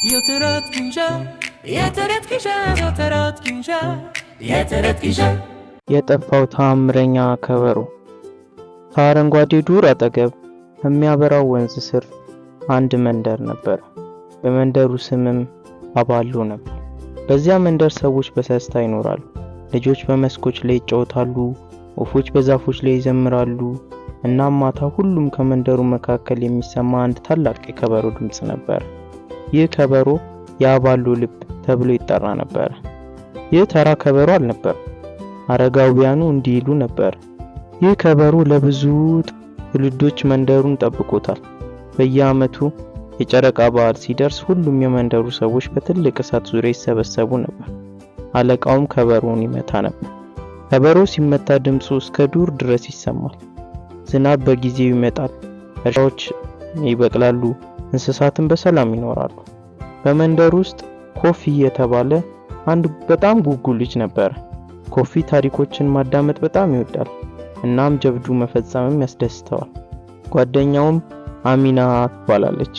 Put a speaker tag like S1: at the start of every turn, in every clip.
S1: የተረት ግንዣ የተረት ግንዣ የተረት ግንዣ የተረት ግንዣ
S2: የጠፋው ተአምረኛ ከበሮ። ከአረንጓዴ ዱር አጠገብ የሚያበራው ወንዝ ስር አንድ መንደር ነበር። በመንደሩ ስምም አባሉ ነበር። በዚያ መንደር ሰዎች በሰስታ ይኖራሉ። ልጆች በመስኮች ላይ ይጫወታሉ፣ ወፎች በዛፎች ላይ ይዘምራሉ። እናም ማታ ሁሉም ከመንደሩ መካከል የሚሰማ አንድ ታላቅ የከበሮ ድምጽ ነበር። ይህ ከበሮ የአባሉ ልብ ተብሎ ይጠራ ነበር። ይህ ተራ ከበሮ አልነበር። አረጋውያኑ እንዲህ ይሉ ነበር፣ ይህ ከበሮ ለብዙ ትውልዶች መንደሩን ጠብቆታል። በየዓመቱ የጨረቃ በዓል ሲደርስ ሁሉም የመንደሩ ሰዎች በትልቅ እሳት ዙሪያ ይሰበሰቡ ነበር። አለቃውም ከበሮውን ይመታ ነበር። ከበሮው ሲመታ ድምፁ እስከ ዱር ድረስ ይሰማል። ዝናብ በጊዜው ይመጣል፣ እርሻዎች ይበቅላሉ፣ እንስሳትን በሰላም ይኖራሉ። በመንደሩ ውስጥ ኮፊ የተባለ አንድ በጣም ጉጉ ልጅ ነበር። ኮፊ ታሪኮችን ማዳመጥ በጣም ይወዳል፣ እናም ጀብዱ መፈጸምም ያስደስተዋል። ጓደኛውም አሚና ትባላለች።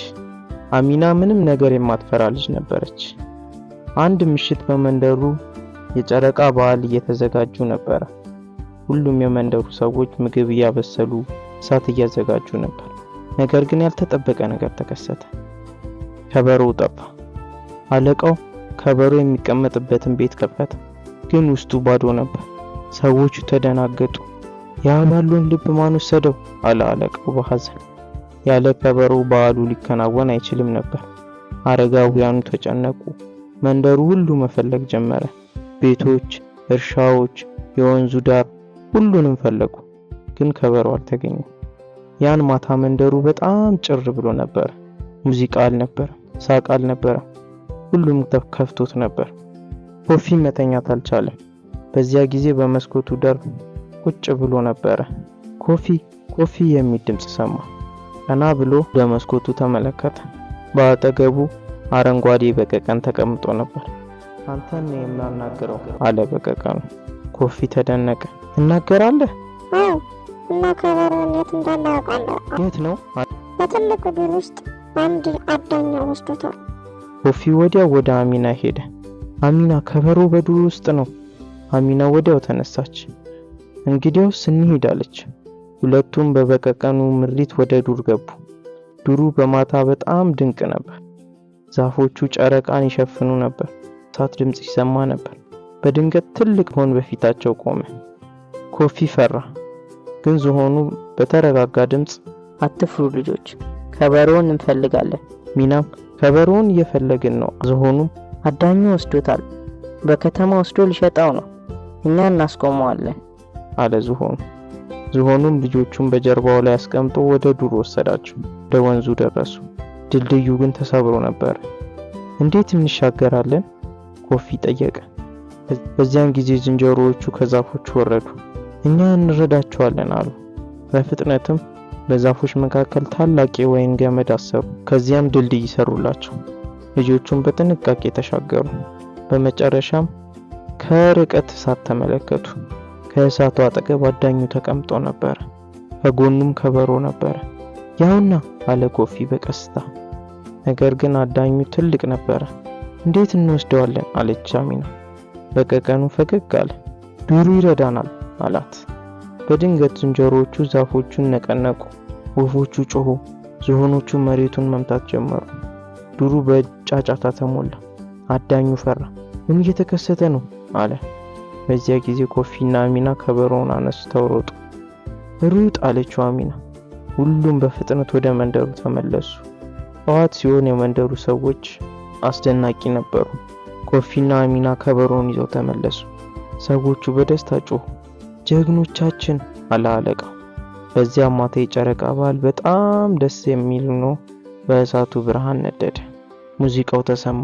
S2: አሚና ምንም ነገር የማትፈራ ልጅ ነበረች። አንድ ምሽት በመንደሩ የጨረቃ በዓል እየተዘጋጁ ነበር። ሁሉም የመንደሩ ሰዎች ምግብ እያበሰሉ እሳት እያዘጋጁ ነበር። ነገር ግን ያልተጠበቀ ነገር ተከሰተ። ከበሮው ጠፋ። አለቃው ከበሮ የሚቀመጥበትን ቤት ከፈተ፣ ግን ውስጡ ባዶ ነበር። ሰዎቹ ተደናገጡ። የአባሉን ልብ ማን ወሰደው? አለ አለቃው በሐዘን። ያለ ከበሮ በዓሉ ሊከናወን አይችልም ነበር። አረጋውያኑ ተጨነቁ። መንደሩ ሁሉ መፈለግ ጀመረ። ቤቶች፣ እርሻዎች፣ የወንዙ ዳር ሁሉንም ፈለጉ፣ ግን ከበሮ አልተገኘም። ያን ማታ መንደሩ በጣም ጭር ብሎ ነበር። ሙዚቃ አልነበር፣ ሳቅ አልነበር። ሁሉም ከፍቶት ነበር። ኮፊ መተኛት አልቻለም። በዚያ ጊዜ በመስኮቱ ዳር ቁጭ ብሎ ነበር። ኮፊ ኮፊ የሚል ድምጽ ሰማ። ቀና ብሎ በመስኮቱ ተመለከተ። በአጠገቡ አረንጓዴ በቀቀን ተቀምጦ ነበር። አንተን ነው የማናገረው አለ በቀቀኑ። ኮፊ ተደነቀ። እናገራለህ?
S3: አዎ፣ እና ከበሮውን የት እንዳለ አውቃለሁ።
S2: የት ነው?
S3: በትልቁ ዱር ውስጥ አንድ አዳኛ ወስዶታል።
S2: ኮፊ ወዲያው ወደ አሚና ሄደ። አሚና ከበሮ በዱር ውስጥ ነው። አሚና ወዲያው ተነሳች። እንግዲያውስ እንሂድ አለች። ሁለቱም በበቀቀኑ ምሪት ወደ ዱር ገቡ። ዱሩ በማታ በጣም ድንቅ ነበር። ዛፎቹ ጨረቃን ይሸፍኑ ነበር። እሳት ድምጽ ይሰማ ነበር። በድንገት ትልቅ ዝሆን በፊታቸው ቆመ። ኮፊ ፈራ፣ ግን ዝሆኑ በተረጋጋ ድምጽ
S4: አትፍሩ ልጆች፣ ከበሮውን እንፈልጋለን።
S2: ሚናም ከበሮውን እየፈለግን ነው። ዝሆኑም
S4: አዳኙ ወስዶታል፣ በከተማ ወስዶ ሊሸጣው ነው፣ እኛ እናስቆመዋለን
S2: አለ ዝሆኑ። ዝሆኑም ልጆቹን በጀርባው ላይ አስቀምጦ ወደ ዱር ወሰዳቸው። ወደ ወንዙ ደረሱ። ድልድዩ ግን ተሰብሮ ነበር። እንዴት እንሻገራለን? ኮፊ ጠየቀ። በዚያን ጊዜ ዝንጀሮዎቹ ከዛፎች ወረዱ። እኛ እንረዳቸዋለን አሉ። በፍጥነትም በዛፎች መካከል ታላቅ የወይን ገመድ አሰሩ። ከዚያም ድልድይ ሰሩላቸው። ልጆቹን በጥንቃቄ ተሻገሩ። በመጨረሻም ከርቀት እሳት ተመለከቱ። ከእሳቱ አጠገብ አዳኙ ተቀምጦ ነበር። ከጎኑም ከበሮ ነበር። ያውና አለ ኮፊ በቀስታ። ነገር ግን አዳኙ ትልቅ ነበር። እንዴት እንወስደዋለን? አለች አሚና። በቀቀኑ ፈገግ አለ። ዱሩ ይረዳናል አላት። በድንገት ዝንጀሮዎቹ ዛፎቹን ነቀነቁ። ወፎቹ ጮሁ። ዝሆኖቹ መሬቱን መምታት ጀመሩ። ዱሩ በጫጫታ ተሞላ። አዳኙ ፈራ። ምን እየተከሰተ ነው? አለ። በዚያ ጊዜ ኮፊና አሚና ከበሮውን አነስተው ሮጡ። ሩጥ አለችው አሚና። ሁሉም በፍጥነት ወደ መንደሩ ተመለሱ። ጠዋት ሲሆን የመንደሩ ሰዎች አስደናቂ ነበሩ። ኮፊና አሚና ከበሮውን ይዘው ተመለሱ። ሰዎቹ በደስታ ጮሁ። ጀግኖቻችን አለ አለቃው። በዚያ ማታ የጨረቃ በዓል በጣም ደስ የሚል ነው። በእሳቱ ብርሃን ነደደ። ሙዚቃው ተሰማ።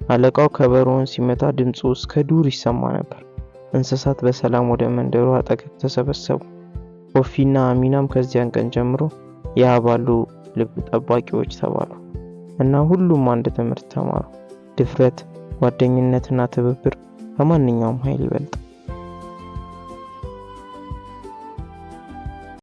S2: አለቃው ከበሮውን ሲመታ ድምፁ እስከ ዱር ይሰማ ነበር። እንስሳት በሰላም ወደ መንደሩ አጠገብ ተሰበሰቡ። ኮፊና አሚናም ከዚያን ቀን ጀምሮ የአባሉ ልብ ጠባቂዎች ተባሉ እና ሁሉም አንድ ትምህርት ተማሩ። ድፍረት፣ ጓደኝነትና ትብብር ከማንኛውም ኃይል ይበልጣል።